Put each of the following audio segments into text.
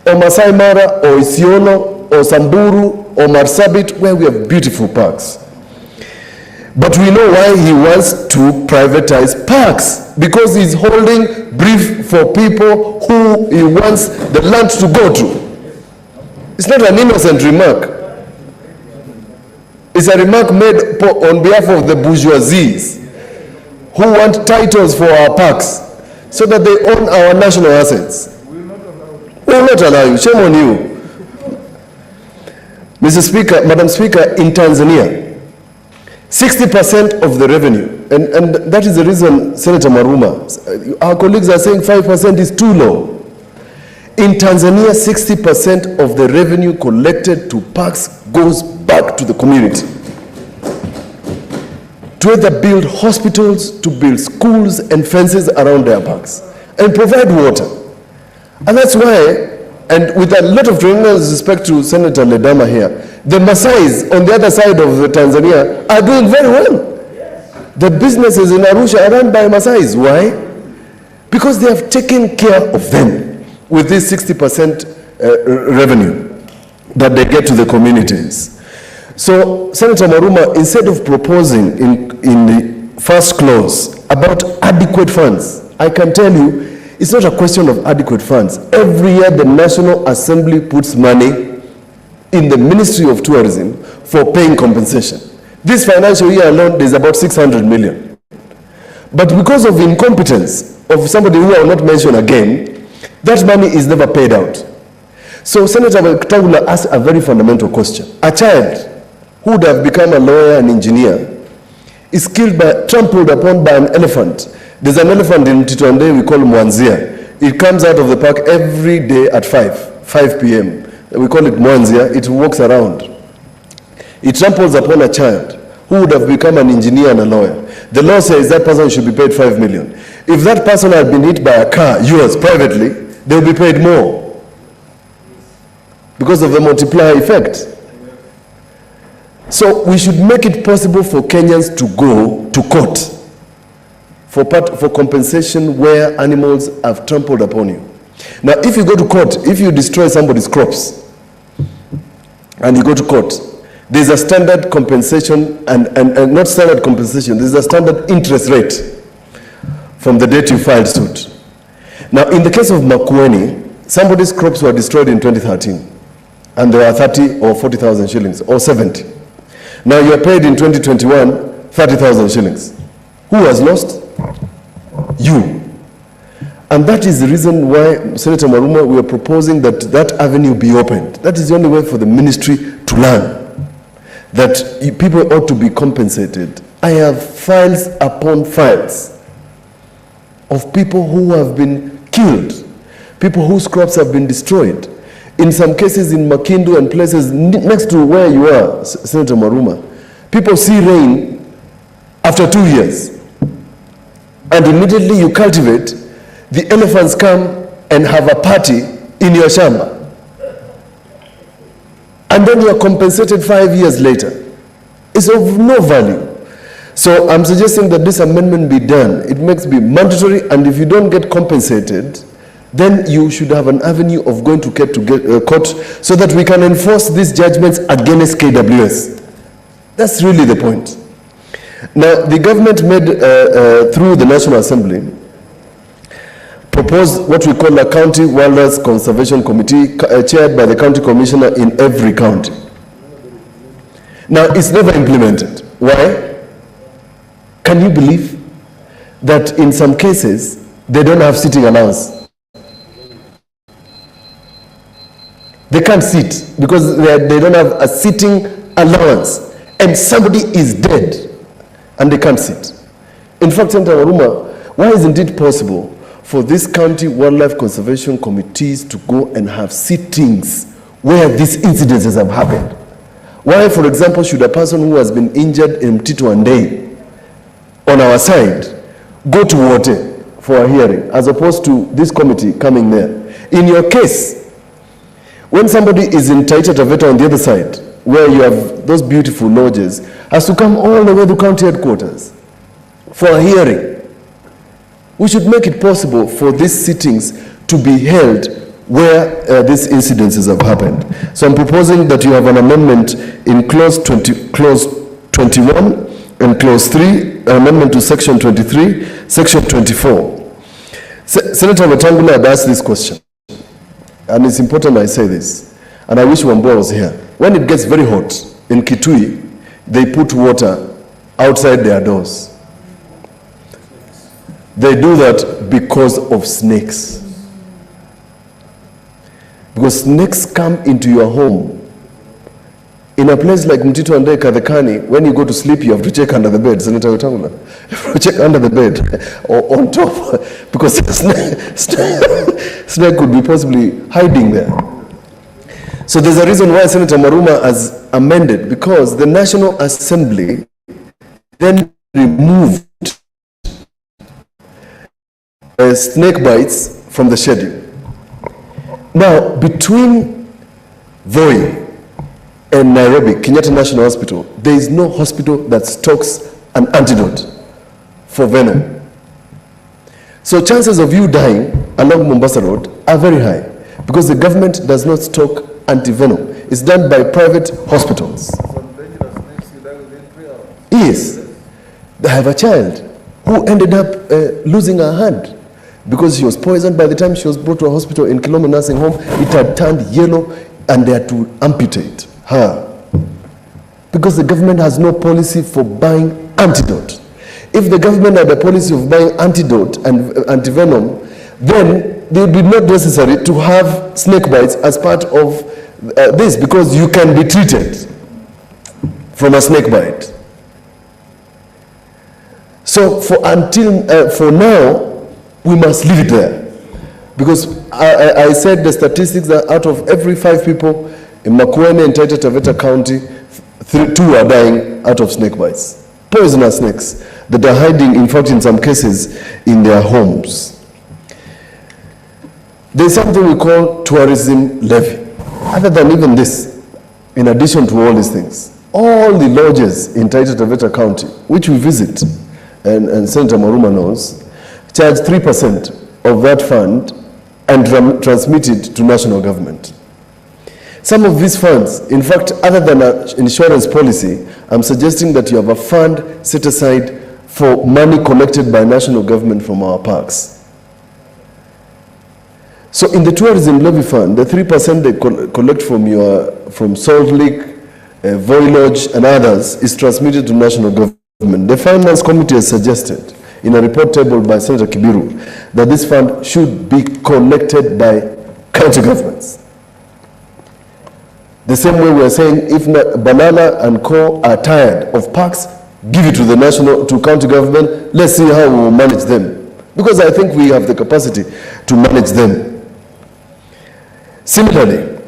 or Masai Mara, or Isiolo, or Samburu, or Marsabit, where we have beautiful parks. But we know why he wants to privatize parks, because he's holding brief for people who he wants the land to go to. It's not an innocent remark. It's a remark made on behalf of the bourgeoisies who want titles for our parks so that they own our national assets. We will not allow you. Shame on you. Mr. Speaker, Madam Speaker, in Tanzania, 60% of the revenue, and that is the reason, Senator Maruma, our colleagues are saying 5% is too low. In Tanzania, 60% of the revenue collected to parks goes back to the community, to either build hospitals, to build schools and fences around their parks, and provide water. And that's why, and with a lot of tremendous respect to Senator Ledama here, the Maasais on the other side of Tanzania are doing very well. The businesses in Arusha are run by Maasais. Why? Because they have taken care of them with this 60% revenue that they get to the communities. So, Senator Maruma, instead of proposing in the first clause about adequate funds, I can tell you, it's not a question of adequate funds. Every year, the National Assembly puts money in the Ministry of Tourism for paying compensation. This financial year alone, there's about 600 million. But because of incompetence of somebody who I will not mention again, that money is never paid out. So Senator Tangula asked a very fundamental question. A child who would have become a lawyer and engineer is trampled upon by an elephant. There's an elephant in Mtito Taita we call Mwanzia. It comes out of the park every day at 5 p.m. We call it Mwanzia. It walks around. It tramples upon a child who would have become an engineer and a lawyer. The law says that person should be paid 5 million. If that person had been hit by a car, yours, privately, they'll be paid more because of the multiplier effect. So we should make it possible for Kenyans to go to court for compensation where animals have trampled upon you. Now, if you go to court, if you destroy somebody's crops and you go to court, there's a standard compensation and not standard compensation, there's a standard interest rate from the date you filed suit. Now, in the case of Makueni, somebody's crops were destroyed in 2013, and there are 30 or 40,000 shillings, or 70. Now, you are paid in 2021, 30,000 shillings. Who has lost? You. And that is the reason why, Senator Maruma, we are proposing that that avenue be opened. That is the only way for the ministry to learn that people ought to be compensated. I have files upon files of people who have been killed, people whose crops have been destroyed. In some cases in Makindu and places next to where you are, Senator Maruma, people see rain after 2 years. And immediately you cultivate, the elephants come and have a party in your shamba. And then you are compensated 5 years later. It's of no value. So I'm suggesting that this amendment be done. It makes it mandatory, and if you don't get compensated, then you should have an avenue of going to court so that we can enforce these judgments against KWS. That's really the point. Now, the government made, through the National Assembly, proposed what we call a County Wildlife Conservation Committee, chaired by the county commissioner in every county. Now, it's never implemented. Why? Can you believe that in some cases, they don't have sitting allowance? They can't sit because they don't have a sitting allowance, and somebody is dead and they can't sit. In fact, Senator Waruma, why isn't it possible for these county wildlife conservation committees to go and have sittings where these incidences have happened? Why, for example, should a person who has been injured in Mtito Taita on our side go to Wote for a hearing, as opposed to this committee coming there? In your case, when somebody is in Taita Taveta on the other side, where you have those beautiful lodges, has to come all the way to county headquarters for a hearing. We should make it possible for these sittings to be held where these incidences have happened. So I'm proposing that you have an amendment in clause 21 and clause 3, amendment to section 23, section 24. Senator Wetangula had asked this question, and it's important I say this, and I wish Wambua was here. When it gets very hot in Kitui, they put water outside their doors. They do that because of snakes. Because snakes come into your home. In a place like Mtito Taita, the Kani, when you go to sleep, you have to check under the bed. Senator Wetangula, you have to check under the bed or on top, because snake could be possibly hiding there. So there's a reason why Senator Maruma has amended, because the National Assembly then removed snake bites from the schedule. Now, between Voi and Nairobi, Kenyatta National Hospital, there is no hospital that stocks an antidote for venom. So chances of you dying along Mombasa Road are very high, because the government does not stock anti-venom. It's done by private hospitals. Some dangerous snakes you die within 3 hours. Yes. I have a child who ended up losing her hand because she was poisoned. By the time she was brought to a hospital in Kilome Nursing Home, it had turned yellow and they had to amputate her. Because the government has no policy for buying antidote. If the government had a policy of buying antidote and antivenom, then it would be not necessary to have snake bites as part of this, because you can be treated from a snake bite. So for now, we must leave it there, because I said the statistics that out of every 5 people in Makueni and Taita Taveta County, 2 are dying out of snake bites, poisonous snakes that are hiding, in fact, in some cases, in their homes. There's something we call tourism levy. Other than even this, in addition to all these things, all the lodges in Taita Taveta County, which we visit, and Senator Maruma knows, charge 3% of that fund and transmit it to national government. Some of these funds, in fact, other than an insurance policy, I'm suggesting that you have a fund set aside for money collected by national government from our parks. So in the tourism levy fund, the 3% they collect from Salt Lake, Voi Lodge and others is transmitted to national government. The Finance Committee has suggested in a report tabled by Senator Kibiru that this fund should be collected by county governments. The same way we are saying, if Balala and Co are tired of parks, give it to county government. Let's see how we will manage them, because I think we have the capacity to manage them. Similarly,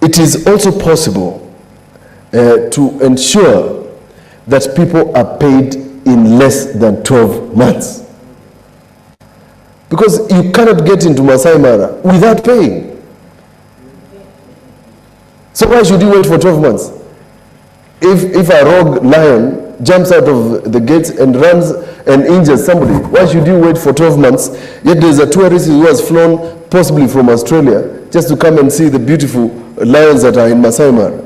it is also possible to ensure that people are paid in less than 12 months. Because you cannot get into Masai Mara without paying. So why should you wait for 12 months? If a rogue lion jumps out of the gates and runs and injures somebody, why should you wait for 12 months? Yet there's a tourist who has flown possibly from Australia just to come and see the beautiful lions that are in Masai Mara.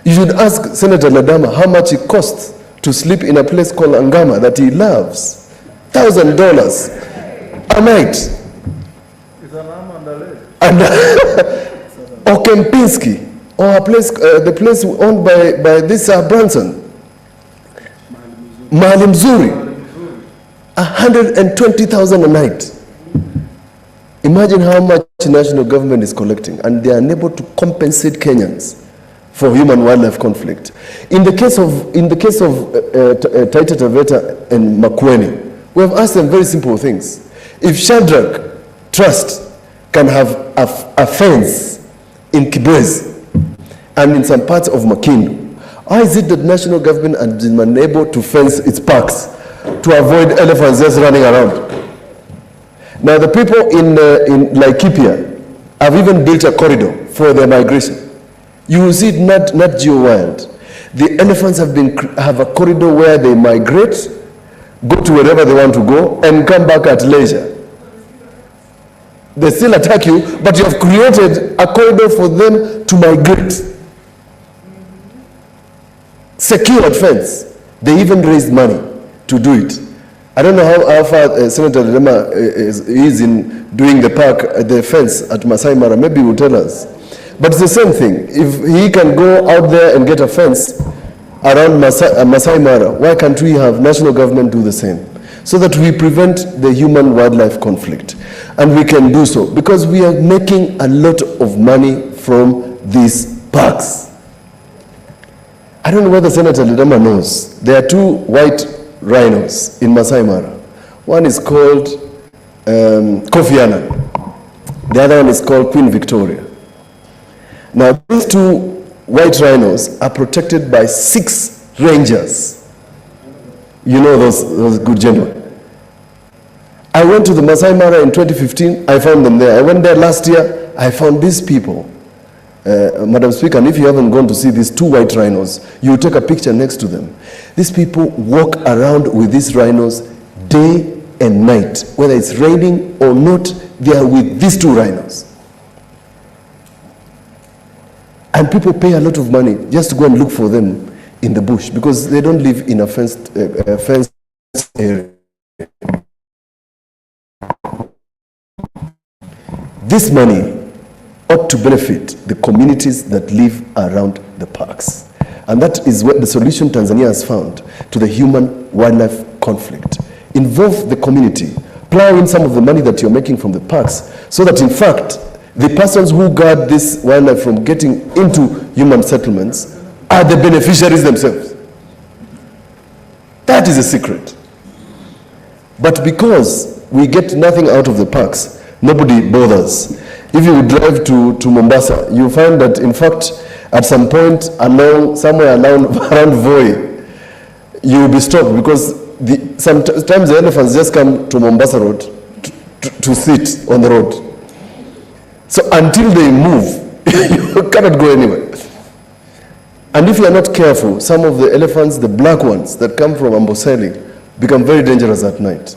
You should ask Senator Ledama how much it costs to sleep in a place called Angama that he loves. $1,000 a night. It's an arm and a leg. And or Kempinski, or a place, the place owned by this Branson, Mahali Mzuri, 120,000 a night. Imagine how much national government is collecting, and they are unable to compensate Kenyans for human-wildlife conflict. In the case of Taita Taveta and Makueni, we have asked them very simple things. If Shadrach Trust can have a fence in Kibwezi and in some parts of Makindu, why is it that national government has been unable to fence its parks to avoid elephants just running around? Now the people in Laikipia have even built a corridor for their migration. You will see it not geo-wild. The elephants have a corridor where they migrate, go to wherever they want to go, and come back at leisure. They still attack you, but you have created a corridor for them to migrate. Secured fence. They even raised money to do it. I don't know how far Senator Ledama is in doing the park, the fence at Masai Mara. Maybe he will tell us. But it's the same thing. If he can go out there and get a fence around Masai Mara, why can't we have national government do the same? So that we prevent the human-wildlife conflict. And we can do so because we are making a lot of money from these parks. I don't know whether Senator Ledama knows. There are two white rhinos in Masai Mara. One is called Kofi Annan. The other one is called Queen Victoria. Now, these two white rhinos are protected by 6 rangers. You know those good gentlemen. I went to the Masai Mara in 2015. I found them there. I went there last year. I found these people. Madam Speaker, and if you haven't gone to see these 2 white rhinos, you take a picture next to them. These people walk around with these rhinos day and night. Whether it's raining or not, they are with these 2 rhinos. And people pay a lot of money just to go and look for them in the bush because they don't live in a fenced area. This money ought to benefit the communities that live around the parks. And that is what the solution Tanzania has found to the human-wildlife conflict. Involve the community, plow in some of the money that you're making from the parks, so that in fact, the persons who guard this wildlife from getting into human settlements are the beneficiaries themselves. That is a secret. But because we get nothing out of the parks, nobody bothers. If you drive to Mombasa, you find that in fact, at some point somewhere around Voi, you will be stopped because sometimes the elephants just come to Mombasa Road to sit on the road. So until they move, you cannot go anywhere. And if you are not careful, some of the elephants, the black ones that come from Amboseli, become very dangerous at night.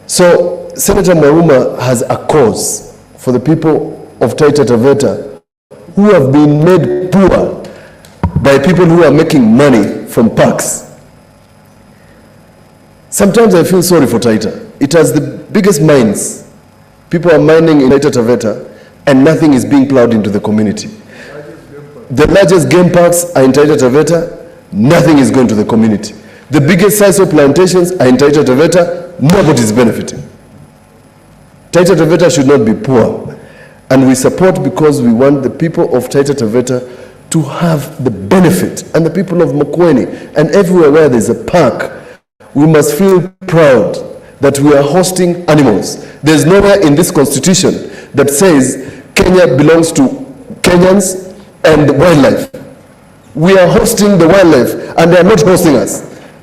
So Senator Mwaruma has a cause for the people of Taita Taveta who have been made poor by people who are making money from parks. Sometimes I feel sorry for Taita. It has the biggest mines. People are mining in Taita Taveta and nothing is being plowed into the community. The largest game parks are in Taita Taveta, nothing is going to the community. The biggest size of plantations are in Taita Taveta, nobody is benefiting. Taita Taveta should not be poor. And we support because we want the people of Taita Taveta to have the benefit. And the people of Makueni and everywhere where there's a park, we must feel proud that we are hosting animals. There's nowhere in this constitution that says Kenya belongs to Kenyans and wildlife. We are hosting the wildlife and they are not hosting us,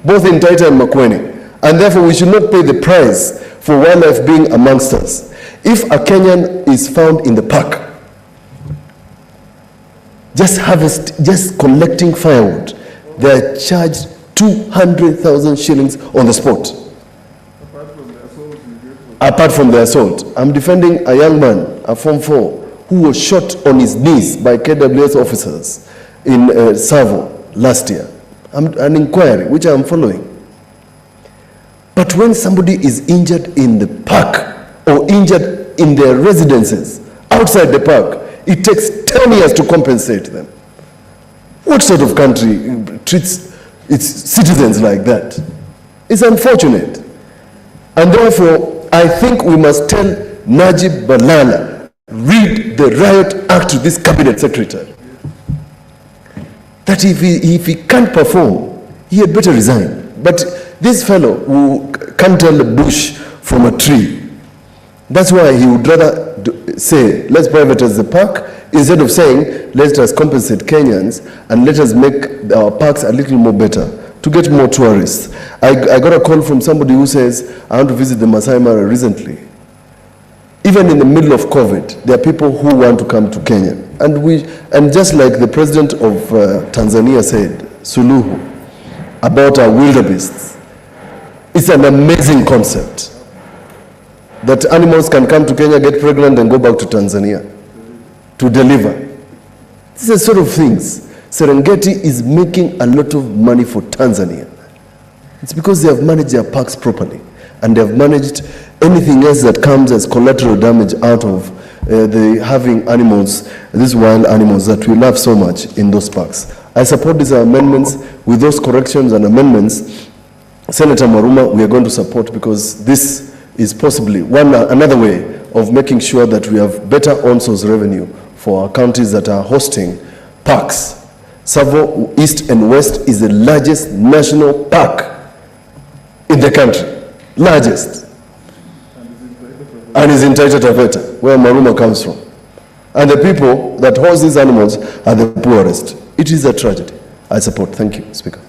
both in Taita and Makueni. And therefore we should not pay the price for wildlife being amongst us. If a Kenyan is found in the park, just collecting firewood, they are charged 200,000 shillings on the spot. Apart from the assault. I'm defending a young man, a Form 4, who was shot on his knees by KWS officers in Savo last year. An inquiry, which I'm following. But when somebody is injured in the park or injured in their residences outside the park, it takes 10 years to compensate them. What sort of country treats its citizens like that? It's unfortunate. And therefore, I think we must tell Najib Balala, read the Riot Act to this cabinet secretary, that if he can't perform, he had better resign. But this fellow who can't tell the bush from a tree, that's why he would rather say, let's privatize the park, instead of saying, let us compensate Kenyans and let us make our parks a little more better to get more tourists. I got a call from somebody who says, I want to visit the Masai Mara recently. Even in the middle of COVID, there are people who want to come to Kenya. And just like the president of Tanzania said, Suluhu, about our wildebeests, it's an amazing concept. that animals can come to Kenya, get pregnant, and go back to Tanzania to deliver. These are sort of things. Serengeti is making a lot of money for Tanzania. It's because they have managed their parks properly, and they have managed anything else that comes as collateral damage out of the having animals, these wild animals that we love so much in those parks. I support these amendments. With those corrections and amendments, Senator Maruma, we are going to support, because this is possibly another way of making sure that we have better on-source revenue for our counties that are hosting parks. Savo East and West is the largest national park in the country, largest, and is in Taita Taita, where Maruma comes from. And the people that host these animals are the poorest. It is a tragedy. I support. Thank you, Speaker.